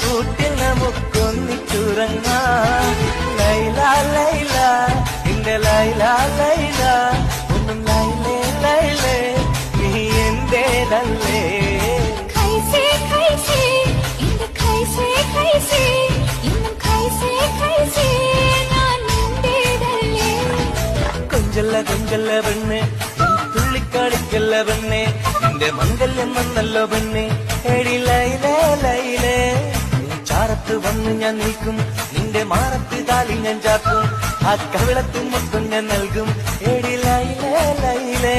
കൂട്ടിൽ നമുക്കൊന്നിച്ചുറങ്ങാം. ലൈല ലൈല എന്റെ ലൈല ലൈല ഒന്നും ലൈലേ ലൈലേ നീ എന്റേതല്ലേ. ഖൈസേ ഖൈസേ എന്റെ ഖൈസേ ഖൈസേ ഇന്നും ഖൈസേ ഖൈസേ ഞാൻ നിന്റേതല്ലേ. കൊഞ്ചല്ല കൊഞ്ചല്ല പെണ്ണെ തുള്ളിക്കളിക്കല്ല പെണ്ണെ നിന്റെ മംഗല്യം വന്നല്ലോ പെണ്ണെ. എടി ലൈലേ ലൈലേ ചാരത്ത് വന്ന് ഞാൻ നിൽക്കും, നിന്റെ മാറത്ത് താലി ഞാൻ ചാക്കും, ആ കവിളത്ത് മൊത്തം ഞാൻ നൽകും. എടി ലൈലേ ലൈലേ.